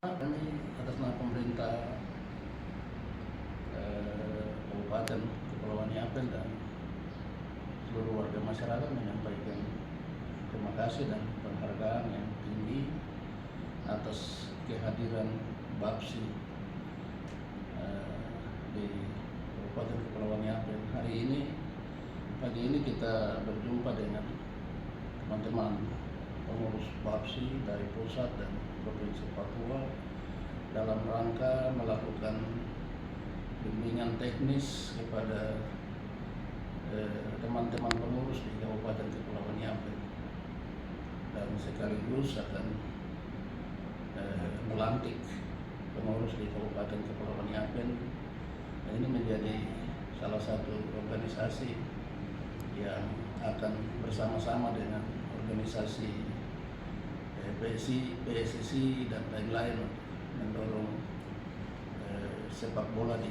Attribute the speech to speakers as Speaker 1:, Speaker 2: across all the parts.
Speaker 1: Kami atas nama pemerintah Kabupaten Kepulauan Niapen dan seluruh warga masyarakat menyampaikan terima kasih dan penghargaan yang tinggi atas kehadiran Bapsi di Kabupaten Kepulauan Niapen. Pagi ini kita berjumpa dengan teman-teman pengurus Bapsi dari pusat dan provinsi Papua dalam rangka melakukan bimbingan teknis kepada teman-teman pengurus di Kabupaten Kepulauan Niapen dan sekaligus akan melantik pengurus di Kabupaten Kepulauan Niapen. Dan ini menjadi salah satu organisasi yang akan bersama-sama dengan organisasi PSSI dan lain-lain mendorong sepak bola di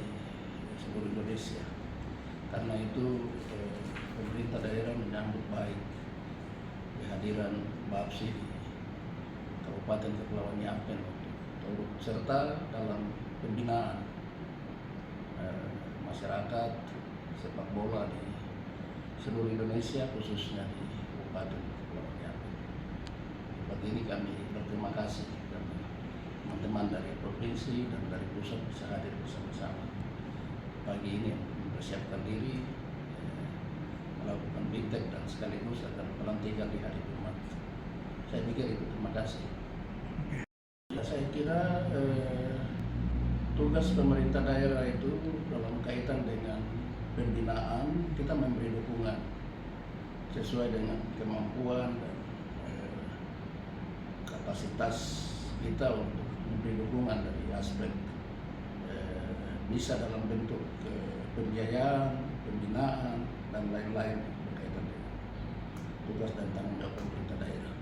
Speaker 1: seluruh Indonesia. Karena itu pemerintah daerah menyambut baik kehadiran Bapsi di Kabupaten Kepulauan Niapen untuk turut serta dalam pembinaan masyarakat sepak bola di seluruh Indonesia, khususnya di Kabupaten Kepulauan Niapen. Pagi ini kami berterima kasih karena teman-teman dari provinsi dan dari pusat bisa hadir bersama-sama pagi ini untuk mempersiapkan diri melakukan bimtek dan sekaligus akan pelantikan di hari Jumat. Saya pikir itu. Terima kasih. Ya, saya kira tugas pemerintah daerah itu dalam kaitan dengan pembinaan, kita memberi dukungan sesuai dengan kemampuan dan kapasitas kita untuk memberi dukungan dari aspek bisa dalam bentuk pembiayaan, pembinaan, dan lain-lain berkaitan dengan tugas dan tanggung jawab pemerintah daerah.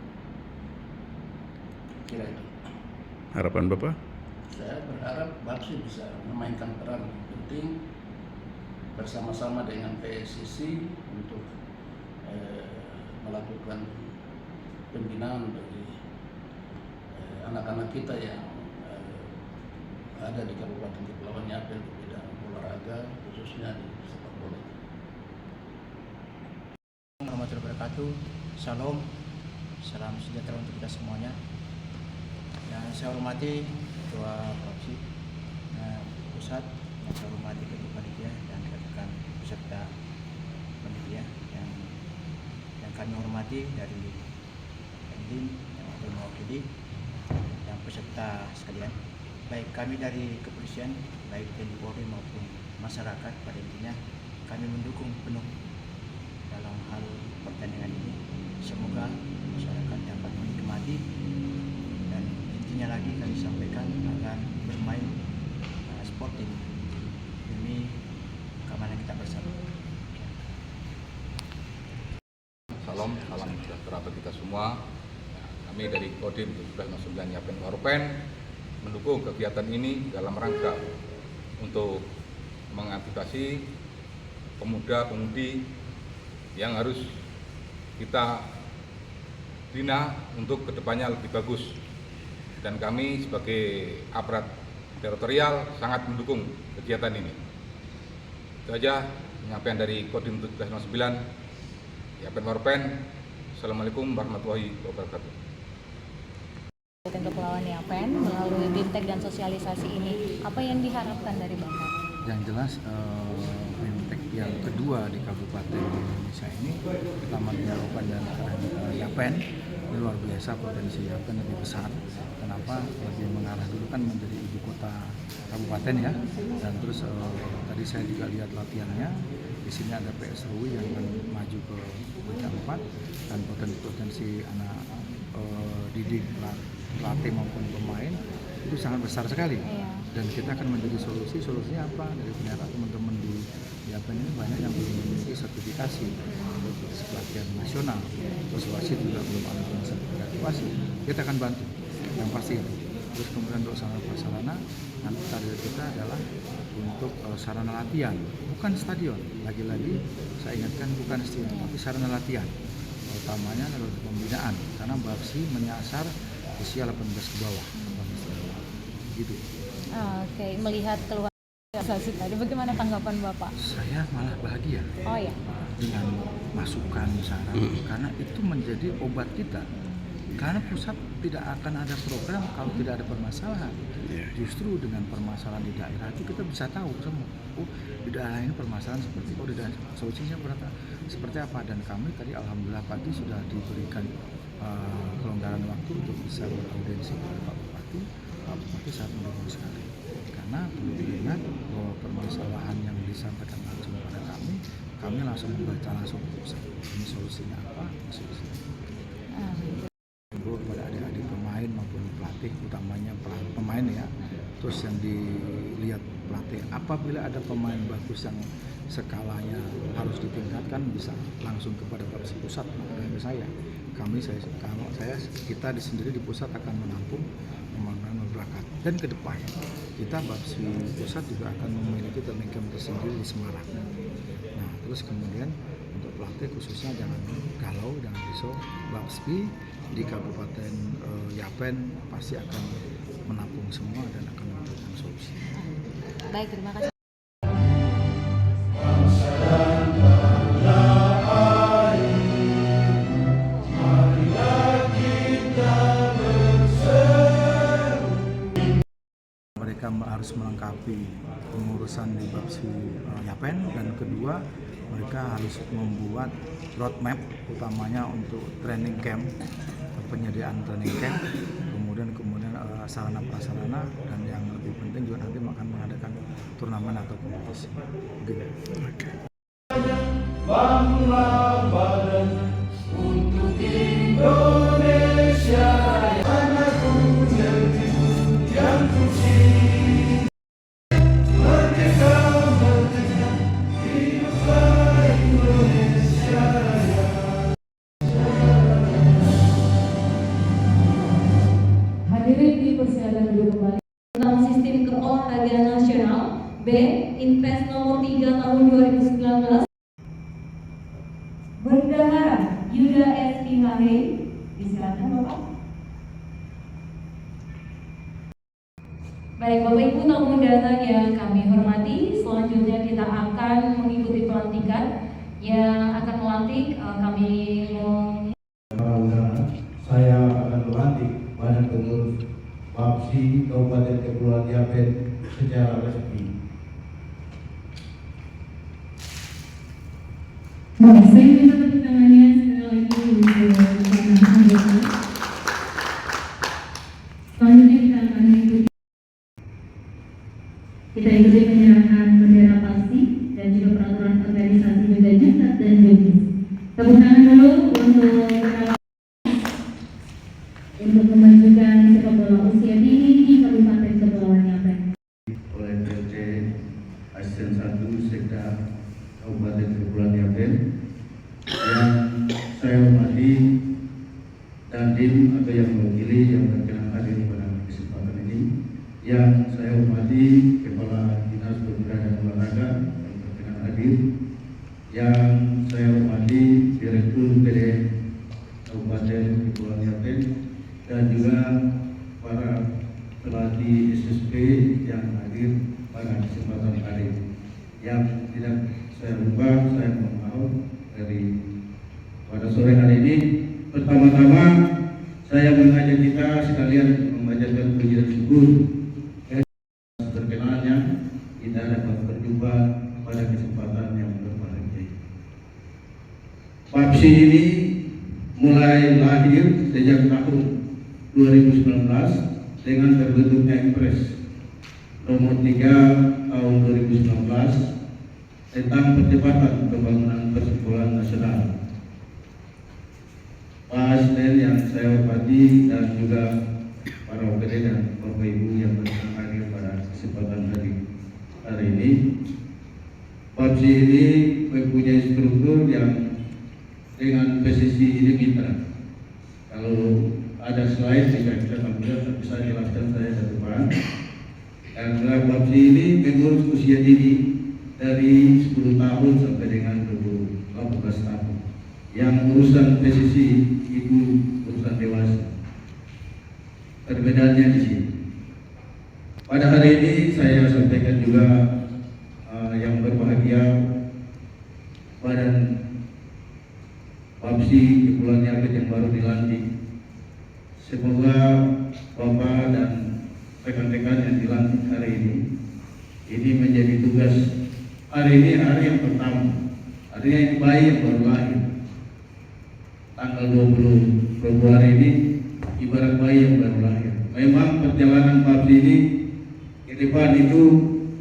Speaker 1: Kira itu.
Speaker 2: Harapan Bapak?
Speaker 1: Saya berharap Bapsi bisa memainkan peran penting bersama-sama dengan PSSI untuk melakukan pembinaan bagi anak-anak kita yang ada di Kabupaten Kepulauan Niapen di bidang olahraga, khususnya di sepak bola.
Speaker 3: Assalamualaikum warahmatullahi wabarakatuh. Salam, salam sejahtera untuk kita semuanya. Yang saya hormati Ketua Bapsi Pusat, yang saya hormati Ketua Panitia dan rekan peserta panitia yang kami hormati dari Endin yang mewakili dan peserta sekalian, baik kami dari kepolisian, baik TNI Polri maupun masyarakat, pada intinya kami mendukung penuh dalam hal pertandingan ini. Semoga masyarakat dapat menikmati dan intinya lagi kami sampaikan agar bermain sportif demi keamanan kita bersama.
Speaker 4: Salam sejahtera bagi kita semua. Kami dari Kodim 1709 Niapen Warupen mendukung kegiatan ini dalam rangka untuk mengantisipasi pemuda-pemudi yang harus kita bina untuk kedepannya lebih bagus. Dan kami sebagai aparat teritorial sangat mendukung kegiatan ini. Itu aja penyampaian dari Kodim 1709 Niapen Warupen. Assalamualaikum warahmatullahi wabarakatuh.
Speaker 5: Kabupaten Kepulauan Niapen melalui bimtek dan sosialisasi ini, apa yang diharapkan dari Bapak?
Speaker 6: Yang jelas bimtek yang kedua di Kabupaten Indonesia ini, pertama di Niapen dan Niapen, ini luar biasa, potensi Niapen lebih besar. Kenapa? Lebih mengarah dulu kan menjadi ibu kota kabupaten ya, dan terus tadi saya juga lihat latihannya. Di sini ada PSRW yang akan maju ke Liga 4 dan potensi anak didik pelatih maupun pemain itu sangat besar sekali. Dan kita akan menjadi solusinya apa? Dari ternyata teman-teman di Niapen ini banyak yang belum memiliki sertifikasi untuk pelatihan nasional, terus wasit juga belum ada sertifikasi wasit. Kita akan bantu yang pasti itu. Terus kemudian untuk sarana prasarana, nanti target kita adalah untuk sarana latihan, bukan stadion. Lagi-lagi saya ingatkan bukan stadion, tapi sarana latihan. Utamanya adalah pembinaan, karena Bapsi menyasar usia 18 ke bawah. gitu.
Speaker 5: Oke, melihat keluar organisasi tadi, bagaimana tanggapan Bapak?
Speaker 6: Saya malah bahagia
Speaker 5: Oh ya,
Speaker 6: dengan masukan saran karena itu menjadi obat kita. Karena pusat tidak akan ada program kalau tidak ada permasalahan. Justru dengan permasalahan di daerah itu kita bisa tahu semua. Oh, di daerah ini permasalahan seperti di daerah solusinya seperti apa. Dan kami tadi alhamdulillah pagi sudah diberikan kelonggaran waktu untuk bisa beraudiensi dengan Pak Bupati. Pak Bupati sangat mendukung sekali. Karena perlu diingat bahwa permasalahan yang disampaikan langsung pada kami langsung membaca langsung ini solusinya apa, solusinya. Kepada adik-adik pemain maupun pelatih, utamanya pemain ya, terus yang dilihat pelatih, apabila ada pemain bagus yang skalanya harus ditingkatkan bisa langsung kepada Babsi Pusat dengan saya. Kita sendiri di pusat akan menampung pembangunan berbakat, dan ke depan kita Babsi Pusat juga akan memiliki training camp tersendiri di Semarang. Nah, terus kemudian untuk pelatih khususnya jangan galau, jangan risau. Babspi di Kabupaten Yapen pasti akan menampung semua dan akan memberikan solusi.
Speaker 5: baik, terima kasih.
Speaker 6: Mereka harus melengkapi pengurusan di Babsi Yapen, dan kedua mereka harus membuat roadmap utamanya untuk training camp, penyediaan training camp, kemudian sarana prasarana, dan yang lebih penting juga nanti akan mengadakan turnamen atau kompetisi. Gitu.
Speaker 7: Bangunlah badan untuk Indonesia, anakku yang suci. Merdeka, merdeka, hiduplah Indonesia Raya.
Speaker 8: Hadirin dipersilakan duduk kembali. Tentang Sistem Keolahragaan Nasional B, Inpres nomor 3 tahun 2019. Bendahara Yuda S. Pihahe, disilakan Bapak. Baik Bapak Ibu tamu undangan yang kami hormati, selanjutnya kita akan mengikuti pelantikan yang akan melantik
Speaker 7: Saya akan melantik Badan Pengurus Babsi Kabupaten Kepulauan Yapen secara resmi.
Speaker 8: Baik, saya minta tepuk tangannya sekali lagi untuk para anggota. Selanjutnya kita akan ikuti penyerahan bendera Babsi dan juga peraturan organisasi juga Jaksat dan Jogis. Tepuk tangan dulu untuk memajukan sepak bola usia dini di Kabupaten Kepulauan Yapen.
Speaker 7: Oleh PT Asisten 1 Sekda Kabupaten Kepulauan Yapen yang saya hormati, dan tim atau yang mewakili yang berkenan hadir pada kesempatan ini, yang saya hormati Kepala Dinas Pemuda dan Olahraga yang berkenan hadir, yang saya hormati Direktur PD Kabupaten Kepulauan Yapen, dan juga para pelatih SSP yang hadir pada kesempatan hari. Yang tidak saya lupa, saya mohon maaf dari pada sore hari ini. Pertama-tama saya mengajak kita sekalian membacakan puji dan syukur berkenannya kita dapat berjumpa pada kesempatan yang berbahagia. Babsi ini mulai lahir sejak tahun 2019 dengan terbentuknya Impres nomor 3 tahun 2019 tentang percepatan pembangunan persepak nasional. Pak Asisten yang saya hormati dan juga para OPD dan Bapak Ibu yang berkenan hadir pada kesempatan hari ini, Babsi ini mempunyai struktur yang dengan posisi ini mitra. Kalau ada slide jika kita tampilkan bisa jelaskan saya ke depan. Dan Babsi ini mengurus usia dini dari 10 tahun sampai dengan 18 tahun. Yang urusan posisi itu urusan dewasa. Perbedaannya di sini. juga yang berbahagia Badan Papsi Kepulauan Yapit yang baru dilantik. Semoga Bapak dan rekan-rekan yang dilantik hari ini menjadi tugas. Hari ini hari yang pertama, hari yang bayi yang baru lahir. Tanggal 20 Februari ini ibarat bayi yang baru lahir. Memang perjalanan Papsi ini ke depan itu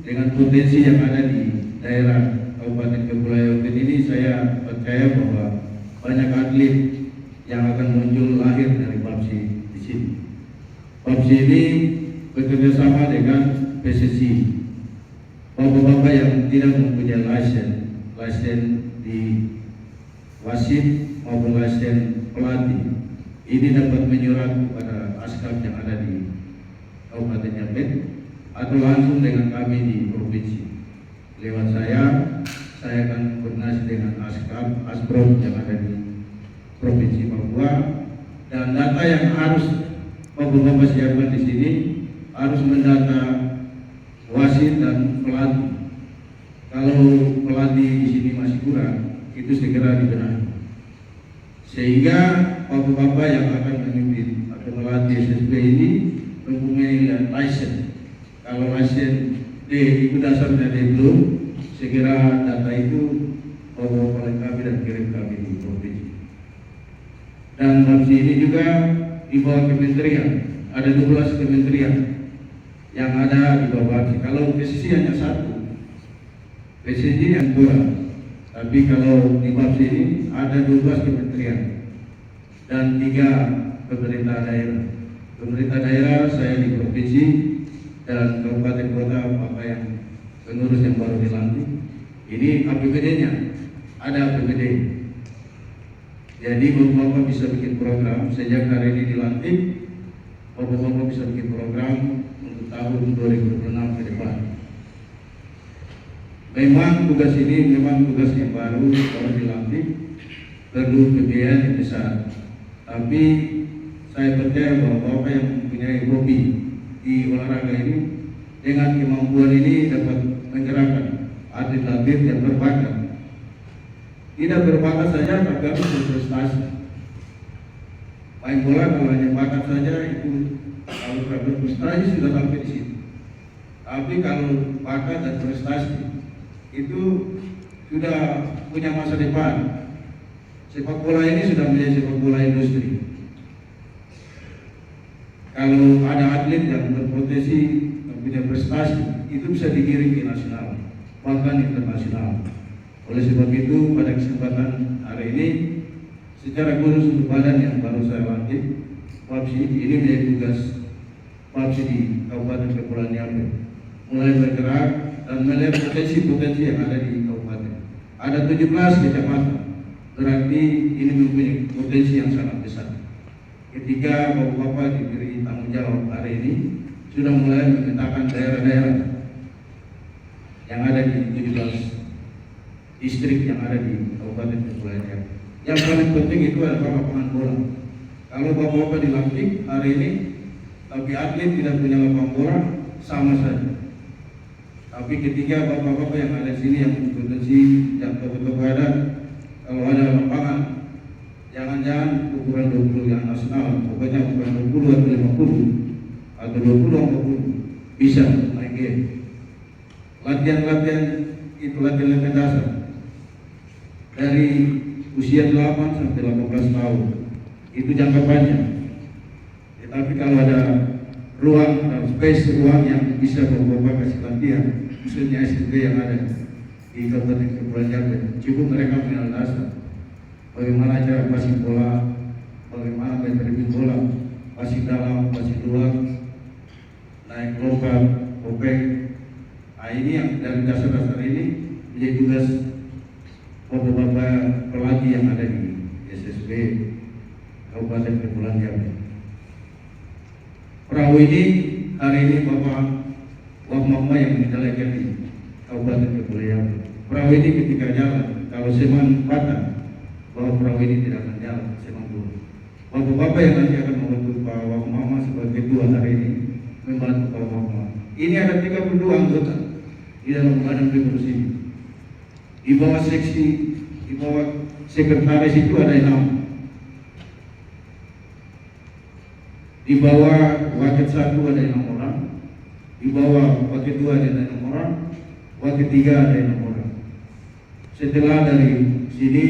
Speaker 7: dengan potensi yang ada di daerah Kabupaten Kepulauan Yapit ini, saya percaya bahwa banyak atlet yang akan muncul lahir dari Papsi di sini. Papsi ini bekerja sama dengan PSSI. Bapak-bapak yang tidak mempunyai lisensi di wasit maupun lisensi pelatih, ini dapat menyurat kepada askap yang ada di Kabupaten Yapit atau langsung dengan kami di provinsi. Lewat saya akan koordinasi dengan askap asprov yang ada di provinsi Papua, dan data yang harus bapak-bapak siapkan di sini harus mendata wasit dan pelatih. Kalau pelatih di sini masih kurang, itu segera dibenahi. Sehingga bapak-bapak yang akan memimpin atau melatih SSB ini mempunyai license. Kalau license D itu dasarnya D belum, segera data itu bapak-bapak lengkapi dan kirim kami di provinsi. Dan Papsi ini juga di bawah kementerian, ada 12 kementerian yang ada di bawah Papsi. Kalau PSSI hanya satu, PSSI yang kurang. Tapi kalau di Papsi ini ada 12 kementerian dan 3 pemerintah daerah. Pemerintah daerah saya di provinsi dan kabupaten kota Bapak yang pengurus yang baru dilantik. Ini APBD-nya, ada APBD. Jadi bapak-bapak bisa bikin program sejak hari ini dilantik. Bapak-bapak bisa bikin program untuk tahun 2026 ke depan. Memang tugas ini memang tugas yang baru dilantik, perlu pembiayaan yang besar. Tapi saya percaya bahwa bapak yang mempunyai hobi di olahraga ini dengan kemampuan ini dapat menggerakkan atlet-atlet yang berbakat. Tidak berbakat saja tapi harus berprestasi. Main bola kalau hanya bakat saja itu kalau berprestasi sudah sampai di situ. Tapi kalau bakat dan prestasi itu sudah punya masa depan. Sepak bola ini sudah menjadi sepak bola industri. Kalau ada atlet yang berpotensi punya prestasi, itu bisa dikirim ke nasional, bahkan internasional. Oleh sebab itu, pada kesempatan hari ini, secara khusus untuk badan yang baru saya lantik, Papsi ini menjadi tugas Papsi di Kabupaten Kepulauan Yapit, mulai bergerak dan melihat potensi-potensi yang ada di kabupaten. Ada 17 kecamatan, berarti ini mempunyai potensi yang sangat besar. Ketika bapak-bapak diberi tanggung jawab hari ini, sudah mulai memetakan daerah-daerah yang ada di 17 distrik yang ada di Kabupaten Kepulauan Yapit. Yang paling penting itu adalah lapangan bola. Kalau bapak-bapak dilantik hari ini, tapi atlet tidak punya lapangan bola, sama saja. Tapi ketika bapak-bapak yang ada di sini yang berpotensi, yang bapak-bapak ada, kalau ada lapangan, jangan-jangan ukuran 20 yang nasional, pokoknya ukuran 20 atau 50 atau 20 atau 40 bisa main game. Latihan-latihan itu latihan dasar dari usia 8 sampai 18 tahun itu jangka panjang. Tetapi kalau ada ruang atau space ruang yang bisa bapak kasih latihan, khususnya SSB yang ada di Kabupaten Kepulauan Yapit, cukup mereka mengenal dasar. Bagaimana cara passing bola, bagaimana main dribbling bola, passing dalam, passing luar, naik lompat, kopek. Nah ini yang dari dasar-dasar ini menjadi tugas bapak-bapak pelatih yang ada di SSB Kabupaten Kepulauan Yapit. Perahu ini hari ini bapak mama yang menjalankan di Kabupaten Kepulauan Yapit. Perahu ini ketika jalan, kalau seman patah, bahwa perahu ini tidak akan jalan, seman dulu. Bapak-bapak yang nanti akan membantu Pak Mama sebagai ketua hari ini membantu Pak Mama. Ini ada 32 anggota di dalam badan pengurus ini. Di bawah sekretaris itu ada 6. Di bawah wakil 1 ada 6 orang. Di bawah wakil 2 ada 6 orang. Wakil 3 ada 6 orang. Setelah dari sini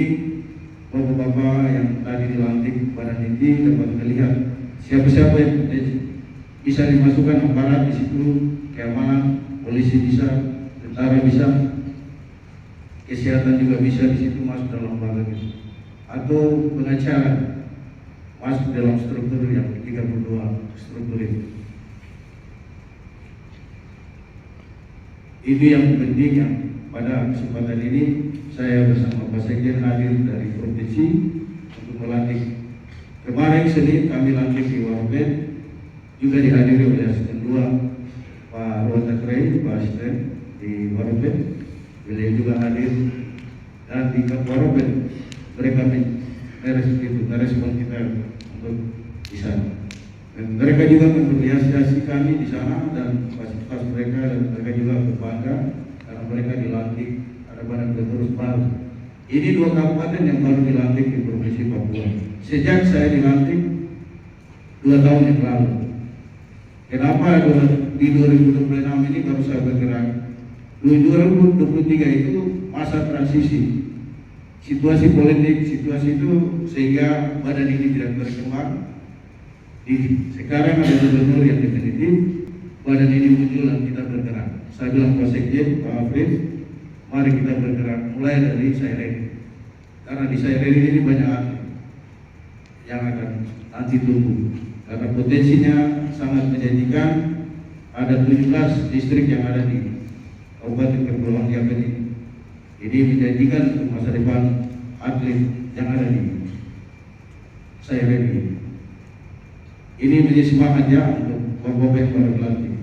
Speaker 7: bapak-bapak yang tadi dilantik badan inti dapat melihat siapa-siapa yang bisa dimasukkan aparat di situ, keamanan, polisi bisa, tentara bisa, kesehatan juga bisa di situ masuk dalam lembaga itu, atau pengacara masuk dalam struktur yang 32 struktur itu. Ini yang penting yang pada kesempatan ini saya bersama Pak Sekjen hadir dari provinsi untuk melantik. Kemarin Senin kami lantik di Waropen, juga dihadiri oleh Asisten 2 Pak Rota Krei, Pak Asisten di Waropen. Beliau juga hadir, dan di Waropen mereka merespon kita untuk di sana. Dan mereka juga mengapresiasi kami di sana dan fasilitas mereka, dan mereka juga berbangga karena mereka dilantik ada badan pengurus baru. Ini 2 kabupaten yang baru dilantik di Provinsi Papua. Sejak saya dilantik 2 tahun yang lalu. Kenapa di 2026 ini baru saya bergerak? 2023 itu masa transisi. Situasi politik, situasi itu sehingga badan ini tidak berkembang. Sekarang ada gubernur yang definitif, badan ini muncul dan kita bergerak. Saya bilang Pak Sekjen, Pak Afif, mari kita bergerak mulai dari Sairen. Karena di Sairen ini banyak atlet yang akan nanti tumbuh. Karena potensinya sangat menjanjikan. Ada 17 distrik yang ada di Kabupaten Kepulauan Yapen ini. Ini menjanjikan untuk masa depan atlet yang ada di Sairen ini. Ini menjadi semangat ya untuk bapak-bapak yang baru dilantik.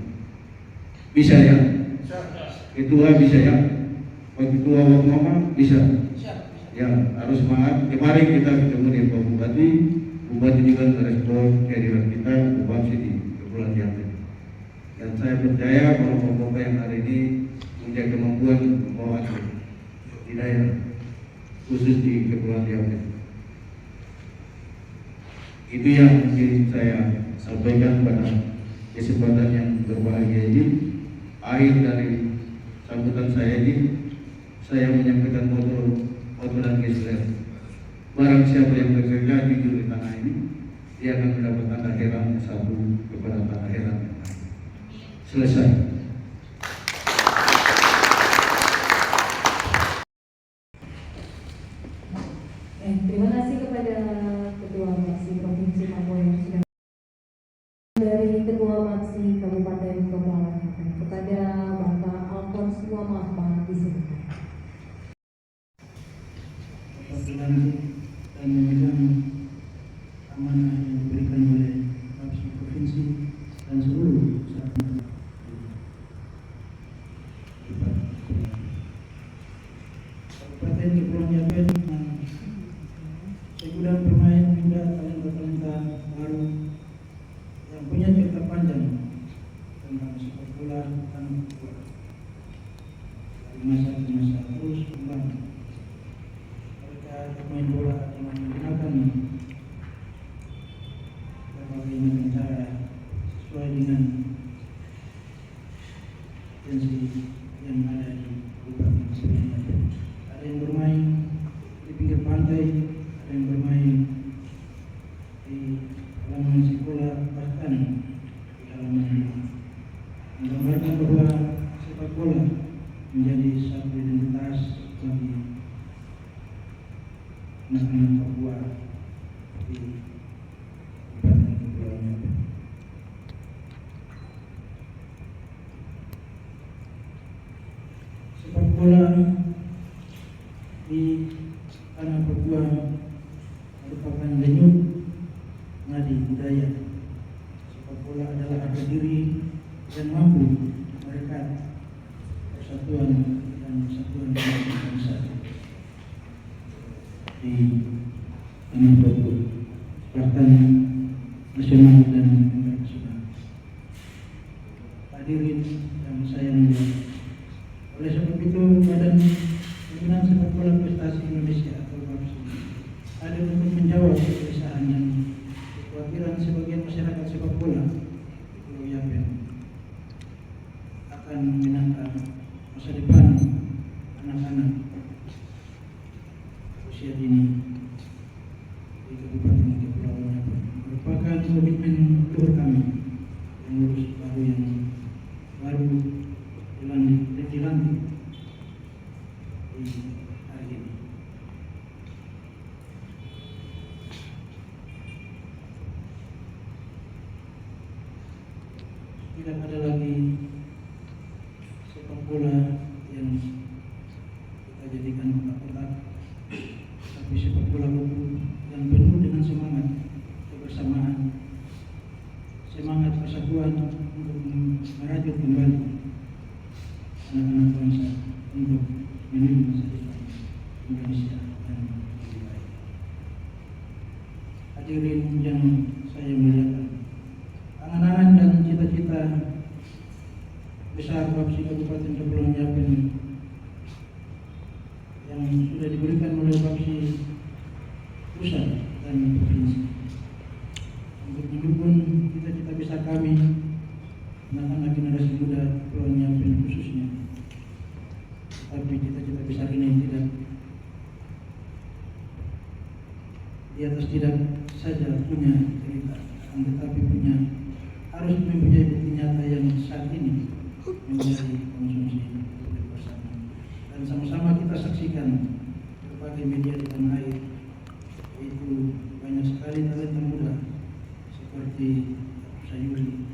Speaker 7: Bisa ya? Ketua bisa ya? Pak Ketua Wakmama bisa? Ya, harus semangat. Kemarin kita ketemu dengan Pak Bupati. Bupati juga merespon kehadiran kita Bupati di Kepulauan Yapen. Dan saya percaya bahwa bapak-bapak yang hari ini punya kemampuan membawa atlet di daerah, khusus di Kepulauan Yapen. Itu yang ingin saya sampaikan pada kesempatan yang berbahagia ini. Akhir dari sambutan saya ini, saya menyampaikan moto dan gestur. Barang siapa yang bekerja jujur di tanah ini, dia akan mendapat tanda heran satu kepada tanda heran yang lain. Selesai.
Speaker 8: Terima kasih kepada Ketua Maksi Provinsi Papua yang sudah dari Ketua Maksi Kabupaten Kepulauan Yapen kepada Bapak Alphonse Muhammad disilakan.
Speaker 6: Dan memegang amanah yang diberikan oleh Maksi Provinsi dan seluruh Kabupaten Kepulauan Yapen sudah bermain juga talenta-talenta baru yang punya cerita panjang tentang sepak bola tanah Papua dari masa ke masa terus kembang. Mereka bermain bola dengan menggunakan berbagai macam cara sesuai dengan potensi yang ada di Kabupaten Kepulauan Yapen. Ada yang bermain di pinggir pantai, ada yang bermain di halaman sekolah, bahkan di halaman rumah. Menggambarkan bahwa sepak bola menjadi satu identitas bagi anak-anak Papua di Kabupaten Kepulauan Yapen. Sepak bola di tanah Papua merupakan denyut nadi budaya. Sepak bola adalah harga diri dan mampu merekat persatuan dan kesatuan bangsa di tanah Papua, Partai Nasional dan Internasional. Hadirin yang saya muliakan, usia dini di Kabupaten Kepulauan Yapen merupakan komitmen luhur kami pengurus baru yang baru dilantik di hari ini. Tidak ada lagi sepak bola yang kita jadikan kotak-kotak, tapi sepak bola yang penuh dengan semangat kebersamaan, semangat persatuan untuk merajut kembali anak-anak bangsa untuk menuju masa depan Indonesia yang lebih baik. Hadirin yang saya muliakan, angan-angan dan cita-cita besar Bapsi Kabupaten Kepulauan Yapen yang sudah diberikan oleh Bapsi pusat dan provinsi untuk mendukung cita-cita besar kami anak-anak generasi muda Kepulauan Yapen khususnya. Tapi cita-cita besar ini tidak saja punya cerita, tetapi harus mempunyai bukti nyata yang saat ini menjadi konsumsi publik bersama. Dan sama-sama kita saksikan berbagai media di tanah air, yaitu banyak sekali talenta muda seperti Sayuri,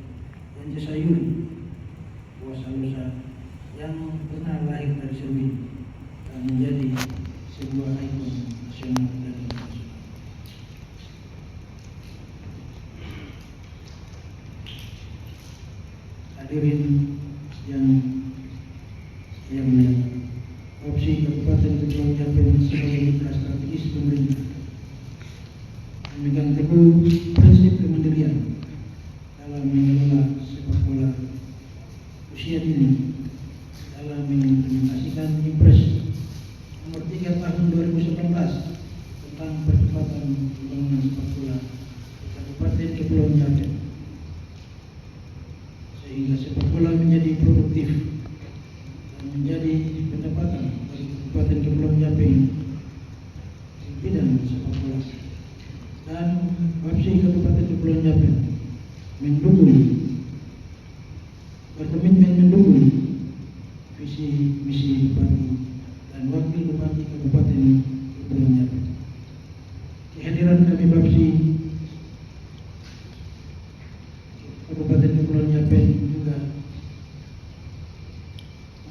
Speaker 6: Yanje Sayuri, Buas Salusa yang pernah lahir dari Serwi dan menjadi sebuah ikon nasional dan internasional. Hadirin yang saya muliakan, Bapsi Kabupaten Kepulauan Yapen sebagai mitra strategis pemerintah memegang teguh prinsip kemandirian dalam mengelola sepak bola usia dini dalam mengimplementasikan Impres nomor 3 tahun 2019 tentang percepatan pembangunan sepak bola di Kabupaten Kepulauan Yapen, sehingga sepak bola menjadi produktif dan menjadi pendapatan bagi Kabupaten Kepulauan Yapen di bidang sepak bola. Dan Bapsi Kabupaten Kepulauan Yapen berkomitmen mendukung visi misi Bupati dan Wakil Bupati Kabupaten Kepulauan Yapen. Kehadiran kami Bapsi Kabupaten Kepulauan Yapen juga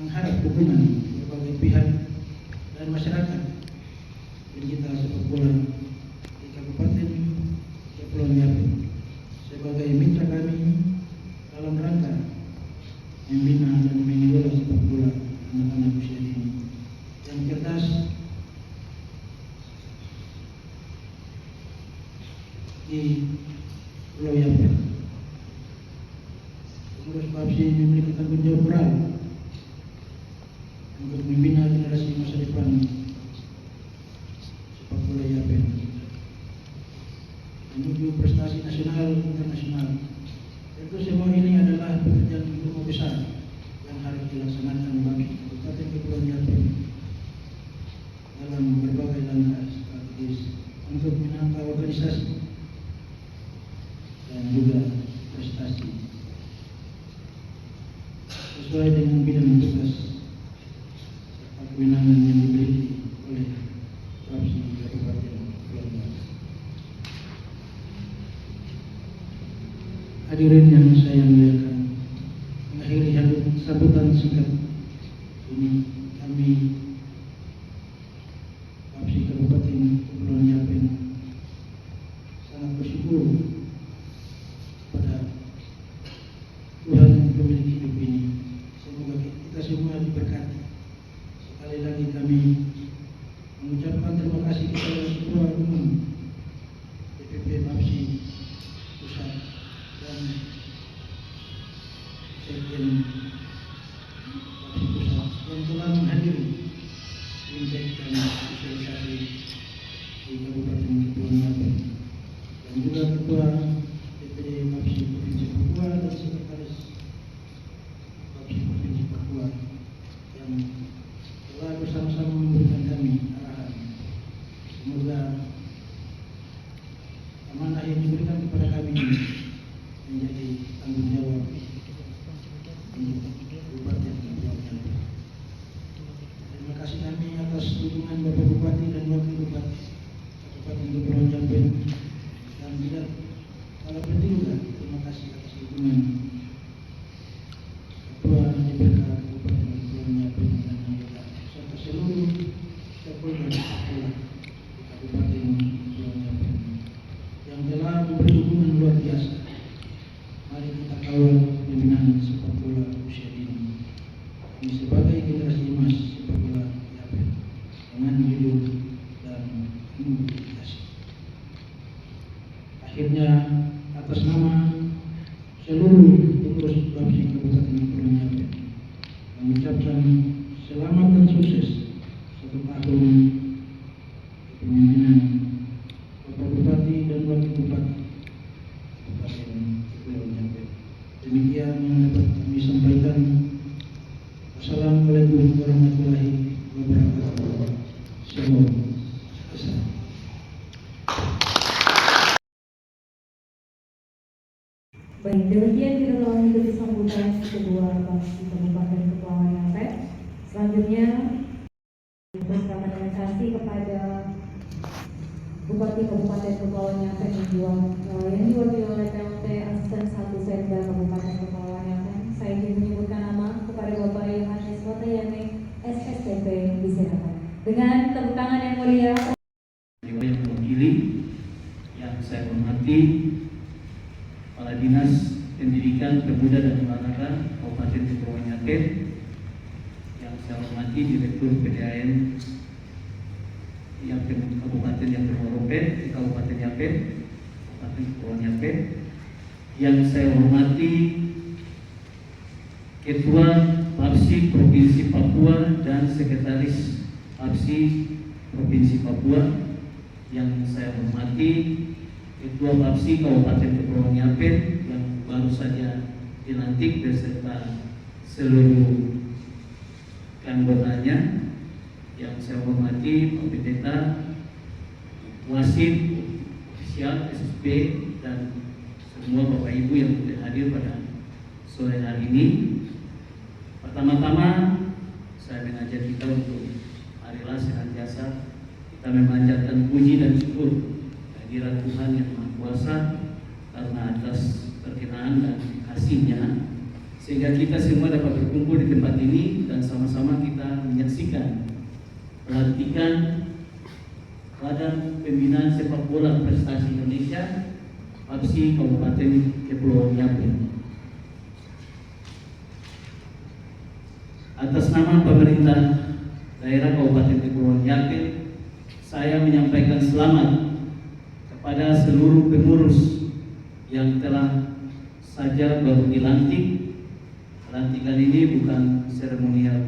Speaker 6: mengharap dukungan berbagai pihak dan masyarakat pencinta sepak bola di Kabupaten Kepulauan Yapen sebagai mitra kami dalam rangka membina dan mengelola sepak bola anak-anak usia dini yang cerdas, di Pulau Yapen. Pengurus Bapsi memiliki tanggung jawab berat untuk membina generasi masa depan sepak bola Yapen menuju prestasi nasional dan internasional. Tentu semua ini adalah pekerjaan rumah besar yang harus dilaksanakan bagi Kabupaten Kepulauan Yapen dalam berbagai langkah strategis untuk menangkap organisasi dan juga prestasi sesuai dengan bidang tugas serta kewenangan yang dimiliki oleh Bapsi Kabupaten Kepulauan Yapen. Hadirin yang saya muliakan, mengakhiri sambutan singkat ini, kami Bapsi Kabupaten Kepulauan Yapen sangat bersyukur pada Tuhan yang pemilik hidup ini. Semoga kita semua diberkati. Sekali lagi kami mengucapkan terima kasih kepada Ketua Umum DPP Bapsi Pusat dan Sekjen Bapsi Pusat yang telah menghadiri Intek dan sosialisasi di Kabupaten Kepulauan Yapen, dan juga Ketua DPD Bapsi Provinsi Papua dan Sekretaris Bapsi Provinsi Papua yang telah bersama-sama memberikan kami arahan
Speaker 9: Akhirnya atas nama seluruh pengurus Babsi Kabupaten Kepulauan Nyapen mengucapkan selamat dan sukses 1 tahun kepemimpinan Bapak Bupati dan Wakil Bupati Kabupaten Kepulauan Nyapen. Demikian yang dapat kami sampaikan. Wassalamualaikum warahmatullahi wabarakatuh. Shalom.
Speaker 8: Baik, demikian kita telah mengikuti sambutan kedua Babsi Kabupaten Kepulauan Nyapen. Selanjutnya, bersama dengan kasih kepada Bupati Kabupaten Kepulauan Nyapen yang diwakili oleh PLT Asisten 1 Sekda Kabupaten Kepulauan Nyapen. Saya ingin menyebutkan nama kepada Bapak Yohanes Kotayane, SSTP, disilakan. Dengan tepuk tangan yang mulia.
Speaker 7: Yang mewakili, yang saya hormati Kepala Dinas Pendidikan, Pemuda dan Olahraga Kabupaten Kepulauan Nyapen, yang saya hormati Direktur PDAN Yapen Kabupaten Yapen Waropen di Kabupaten Yapen, Kabupaten Kepulauan Nyapen, yang saya hormati Ketua Babsi Provinsi Papua dan Sekretaris Babsi Provinsi Papua, yang saya hormati Ketua Babsi Kabupaten Kepulauan Nyapen yang baru saja dilantik beserta seluruh anggotanya, yang saya hormati Pak Pendeta, wasit, ofisial, SSB, dan semua Bapak Ibu yang sudah hadir pada sore hari ini. Pertama-tama saya mengajak kita untuk marilah senantiasa kita memanjatkan puji dan syukur kehadirat Tuhan yang Maha Kuasa karena atas perkenaan dan kasih-Nya, sehingga kita semua dapat berkumpul di tempat ini dan sama-sama kita menyaksikan pelantikan Badan Pembinaan Sepak Bola Prestasi Indonesia Babsi Kabupaten Kepulauan Nyapen. Atas nama pemerintah daerah Kabupaten Kepulauan Nyapen, saya menyampaikan selamat kepada seluruh pengurus yang telah saja baru dilantik. Pelantikan ini bukan seremonial,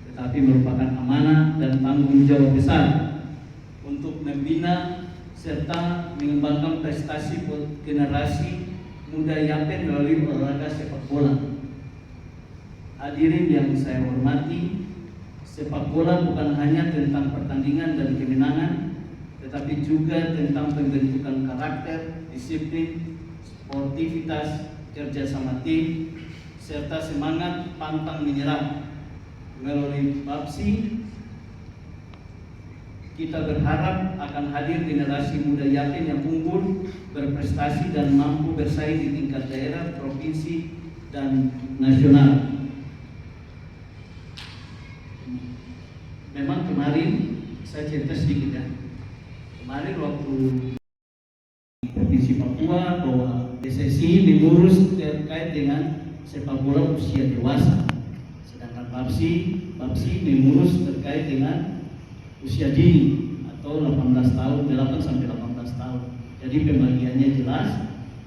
Speaker 7: tetapi merupakan amanah dan tanggung jawab besar untuk membina serta mengembangkan prestasi generasi muda Yapen melalui olahraga sepak bola. Hadirin yang saya hormati, sepak bola bukan hanya tentang pertandingan dan kemenangan, tetapi juga tentang pembentukan karakter, disiplin, sportivitas, kerjasama tim, serta semangat pantang menyerah. Melalui Babsi, kita berharap akan hadir generasi muda Yapen yang unggul, berprestasi dan mampu bersaing di tingkat daerah, provinsi, dan nasional. Memang kemarin saya cerita sedikit ya. Kemarin waktu Provinsi Papua bahwa PSSI mengurus terkait dengan sepak bola usia dewasa, sedangkan Babsi mengurus terkait dengan usia dini atau 18 tahun, 8 sampai 18 tahun. Jadi pembagiannya jelas,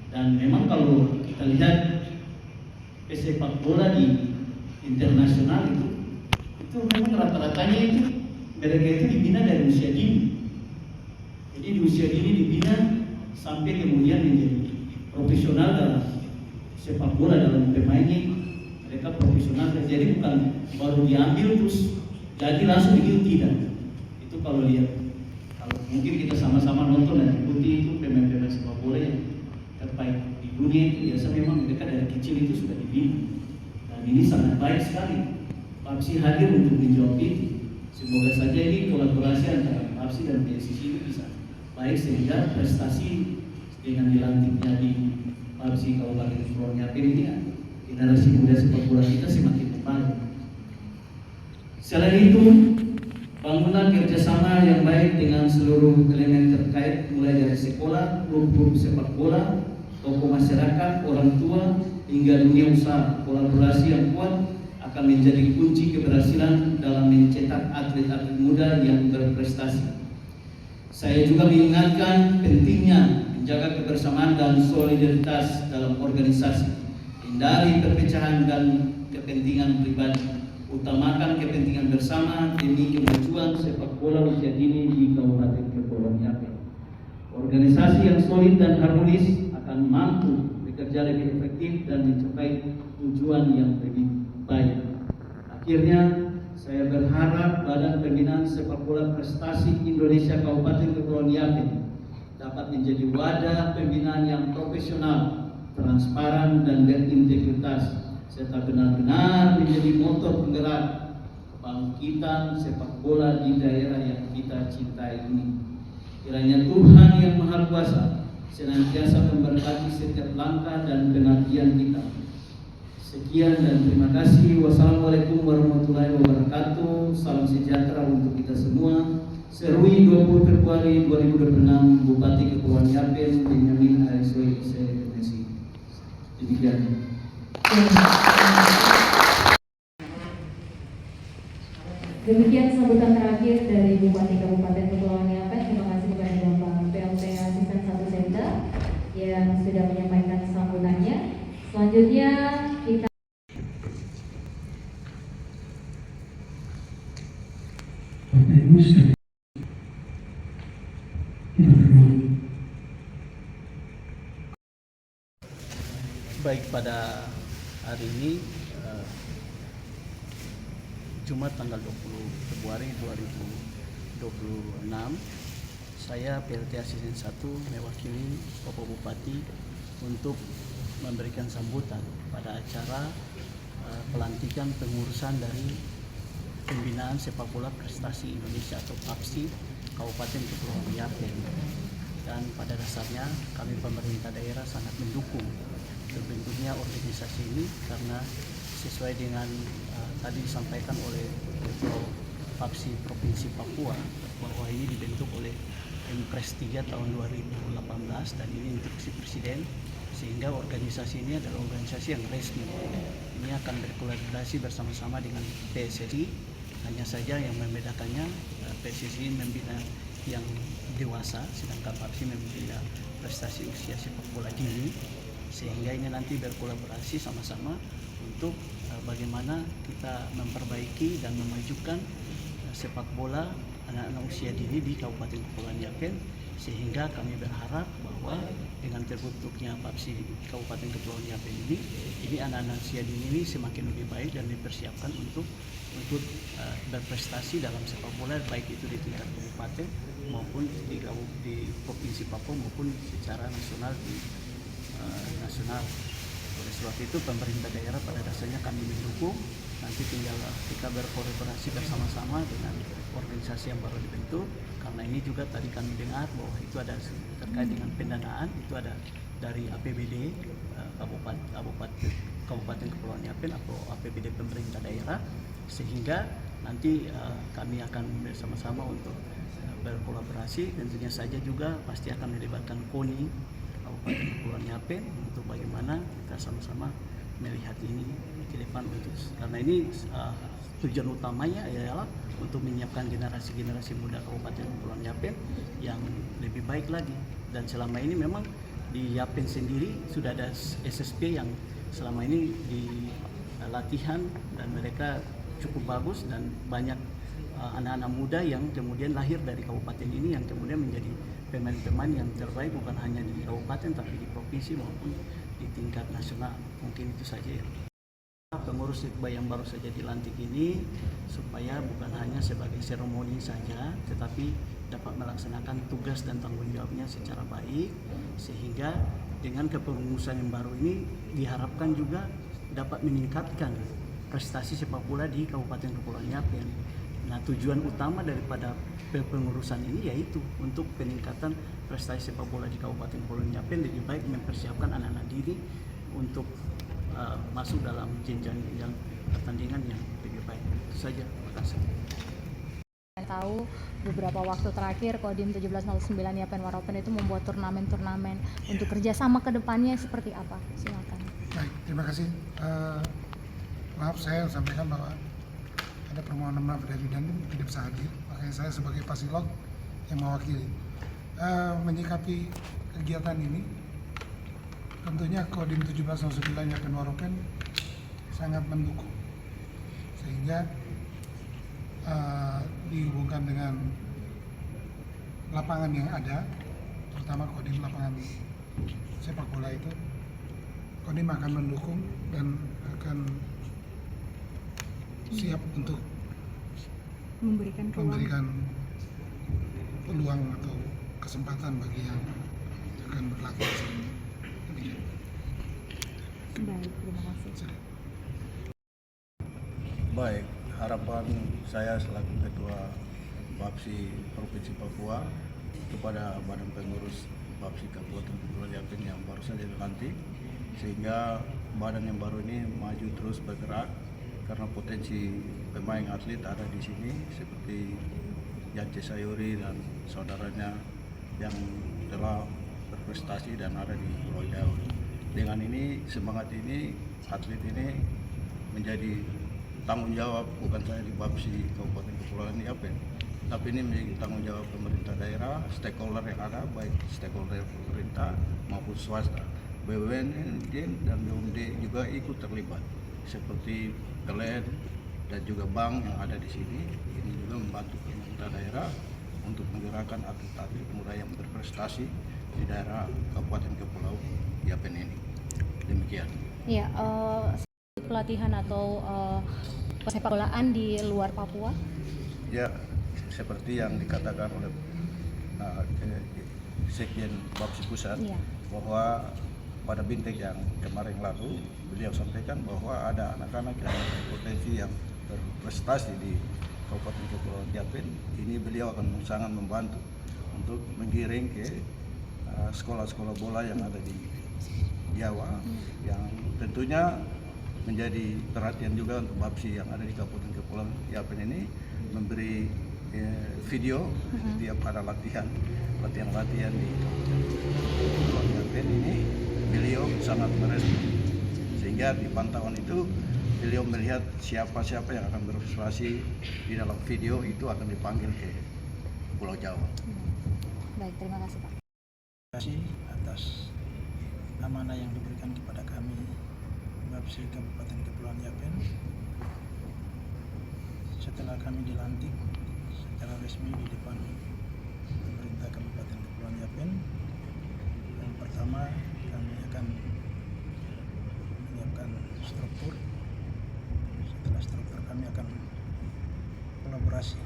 Speaker 7: dan memang kalau kita lihat sepak bola di internasional itu memang rata-ratanya itu mereka itu dibina dari usia dini. Jadi di usia dini dibina sampai kemudian menjadi profesional dalam sepak bola, dalam pemainnya mereka profesional. Jadi bukan baru diambil terus jadi langsung begitu, tidak. Itu kalau lihat, kalau mungkin kita sama-sama nonton dan ikuti itu pemain-pemain sepak bola yang terbaik di dunia itu biasa memang mereka dari kecil itu sudah dibina, dan ini sangat baik sekali. Babsi hadir untuk menjawab itu. Semoga saja ini kolaborasi antara Babsi dan PSSI ini bisa baik sehingga prestasi dengan dilantiknya di Babsi Kabupaten Kepulauan Nyapen ini generasi muda sepak bola kita semakin membaik. Selain itu, bangunan kerjasama yang baik dengan seluruh elemen terkait mulai dari sekolah, klub sepak bola, tokoh masyarakat, orang tua, hingga dunia usaha. Kolaborasi yang kuat akan menjadi kunci keberhasilan dalam mencetak atlet-atlet muda yang berprestasi.
Speaker 9: Saya juga mengingatkan pentingnya menjaga kebersamaan dan solidaritas dalam organisasi, hindari perpecahan dan kepentingan pribadi, utamakan kepentingan bersama demi kemajuan sepak bola usia dini di Kabupaten Kepulauan Yapen. Organisasi yang solid dan harmonis akan mampu bekerja lebih efektif dan mencapai tujuan yang lebih baik. Akhirnya, saya berharap Badan Pembinaan Sepak Bola Prestasi Indonesia Kabupaten Kepulauan Yapen dapat menjadi wadah pembinaan yang profesional, transparan dan berintegritas, serta benar-benar menjadi motor penggerak kebangkitan sepak bola di daerah yang kita cintai ini. Kiranya Tuhan yang Maha Kuasa senantiasa memberkati setiap langkah dan pengabdian kita. Sekian dan terima kasih. Wassalamualaikum warahmatullahi wabarakatuh. Salam sejahtera untuk kita semua. Serui 20 Februari 2026, Bupati Kepulauan Yapen Benyamin Arisway SMSI. Demikian.
Speaker 8: Demikian sambutan terakhir dari Bupati Kabupaten Kepulauan Yapen. Terima kasih kepada Bapak PLT Asisten 1 Sekda yang sudah menyampaikan sambutannya. Selanjutnya kita
Speaker 10: baik pada hari ini Jumat tanggal 20 Februari 2026, saya PLT Asisten 1 mewakili Bapak Bupati untuk memberikan sambutan pada acara pelantikan pengurusan dari Pembinaan Sepak Bola Prestasi Indonesia atau PAPSI Kabupaten Kepulauan Yapen. Dan pada dasarnya kami pemerintah daerah sangat mendukung terbentuknya organisasi ini karena sesuai dengan tadi disampaikan oleh Ketua PAPSI Provinsi Papua bahwa ini dibentuk oleh Impres 3 tahun 2018 dan ini instruksi Presiden, sehingga organisasi ini adalah organisasi yang resmi. Ini akan berkolaborasi bersama-sama dengan PSSI, hanya saja yang membedakannya PSSI membina yang dewasa sedangkan PAPSI membina prestasi usia sepak bola dini, sehingga ini nanti berkolaborasi sama-sama untuk bagaimana kita memperbaiki dan memajukan sepak bola anak-anak usia dini di Kabupaten Kepulauan Yapen, sehingga kami berharap bahwa dengan terbentuknya PAPSI Kabupaten Kepulauan Yapen ini anak-anak usia dini ini semakin lebih baik dan dipersiapkan untuk berprestasi dalam sepak bola, baik itu di tingkat kabupaten maupun di Provinsi Papua maupun secara nasional nasional. Oleh sebab itu pemerintah daerah pada dasarnya kami mendukung. Nanti tinggal kita berkolaborasi bersama-sama dengan organisasi yang baru dibentuk. Karena ini juga tadi kami dengar bahwa itu ada terkait dengan pendanaan, itu ada dari APBD Kabupaten Kepulauan Yapen atau APBD pemerintah daerah, sehingga nanti kami akan bersama-sama untuk berkolaborasi. Tentunya saja juga pasti akan melibatkan KONI Kabupaten Kepulauan Yapen untuk bagaimana kita sama-sama melihat ini ke depan untuk, karena ini tujuan utamanya adalah untuk menyiapkan generasi muda Kabupaten Kepulauan Yapen yang lebih baik lagi. Dan selama ini memang di Yapen sendiri sudah ada SSP yang selama ini di latihan dan mereka cukup bagus, dan banyak anak-anak muda yang kemudian lahir dari kabupaten ini yang kemudian menjadi pemain-pemain yang terbaik bukan hanya di kabupaten tapi di provinsi maupun di tingkat nasional. Mungkin itu saja ya. Pengurus yang baru saja dilantik ini supaya bukan hanya sebagai seremoni saja, tetapi dapat melaksanakan tugas dan tanggung jawabnya secara baik, sehingga dengan kepengurusan yang baru ini diharapkan juga dapat meningkatkan prestasi sepak bola di Kabupaten Kepulauan Yapen. Nah, tujuan utama daripada pengurusan ini yaitu untuk peningkatan prestasi sepak bola di Kabupaten Kepulauan Yapen, lebih baik mempersiapkan anak-anak diri untuk masuk dalam jenjang-jenjang pertandingan yang lebih baik. Itu saja. Terima kasih.
Speaker 5: Saya tahu beberapa waktu terakhir Kodim 1709 Yapen Waropen itu membuat turnamen-turnamen untuk kerjasama ke depannya seperti apa? Silakan.
Speaker 11: Baik, terima kasih. Maaf, saya sampaikan bahwa ada permohonan maaf dari Dandim tidak bisa hadir. Makanya saya sebagai Pasilog yang mewakili. Menyikapi kegiatan ini, tentunya Kodim 1709 Yapen Waropen sangat mendukung, sehingga dihubungkan dengan lapangan yang ada, terutama Kodim lapangan sepak bola itu, Kodim akan mendukung dan akan siap untuk
Speaker 5: Memberikan
Speaker 11: peluang atau kesempatan bagi yang akan berlatih di sini. Demikian.
Speaker 5: Baik, terima kasih.
Speaker 1: Baik, harapan saya selaku Ketua Bapsi Provinsi Papua kepada Badan Pengurus Bapsi Kabupaten Kepulauan Yapen yang baru saja dilantik, sehingga badan yang baru ini maju terus bergerak karena potensi pemain atlet ada di sini seperti Yance Sayuri dan saudaranya yang telah berprestasi dan ada di Pulau Jawa. Dengan ini, semangat ini, atlet ini menjadi tanggung jawab bukan saya di Bapsi Kabupaten Kepulauan Yapen, tapi ini menjadi tanggung jawab pemerintah daerah, stakeholder yang ada, baik stakeholder pemerintah maupun swasta. BUMN dan BUMD juga ikut terlibat, seperti Kelen dan juga bank yang ada di sini. Ini juga membantu pemerintah daerah untuk menggerakkan atlet-atlet muda yang berprestasi di daerah Kabupaten Kepulauan Yapen ini. Demikian.
Speaker 5: Ya, pelatihan atau sepak bolaan di luar Papua?
Speaker 1: Ya, seperti yang dikatakan oleh Sekjen Bapsi Pusat,
Speaker 5: Ya.
Speaker 1: bahwa pada Bintek yang kemarin lalu beliau sampaikan bahwa ada anak-anak yang berpotensi yang berprestasi di Kabupaten Kepulauan Yapen. Ini beliau akan sangat membantu untuk menggiring ke sekolah-sekolah bola yang ada di Jawa, yang tentunya menjadi perhatian juga untuk Bapsi yang ada di Kabupaten Kepulauan Yapen ini, memberi video setiap ada latihan di Kepulauan Yapen ini. Beliau sangat merespon, sehingga di pantauan itu beliau melihat siapa-siapa yang akan berprestasi di dalam video itu akan dipanggil ke Pulau Jawa.
Speaker 5: Baik, terima kasih Pak.
Speaker 6: Terima kasih atas amanah yang diberikan kepada kami Bapsi Kabupaten Kepulauan Yapen. Setelah kami dilantik secara resmi di depan pemerintah Kabupaten Kepulauan Yapen, yang pertama kami akan menyiapkan struktur. Setelah struktur kami akan kolaborasi,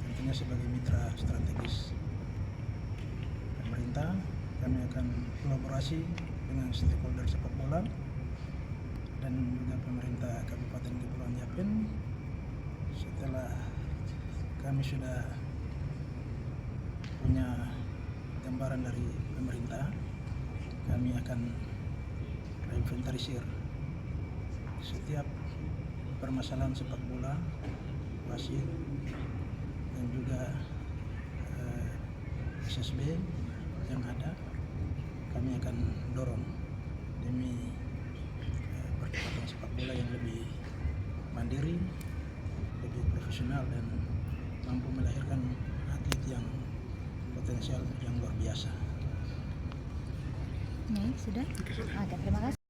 Speaker 6: tentunya sebagai mitra strategis pemerintah. Kami akan kolaborasi dengan stakeholder sepak bola dan juga pemerintah Kabupaten Kepulauan Yapen. Setelah kami sudah punya gambaran dari pemerintah, kami akan inventarisir setiap permasalahan sepak bola, wasit, dan juga SSB yang ada. Kami akan dorong demi percepatan sepak bola yang lebih mandiri, lebih profesional, dan mampu melahirkan atlet yang potensial yang luar biasa.
Speaker 5: Nih, sudah? Oke, terima kasih.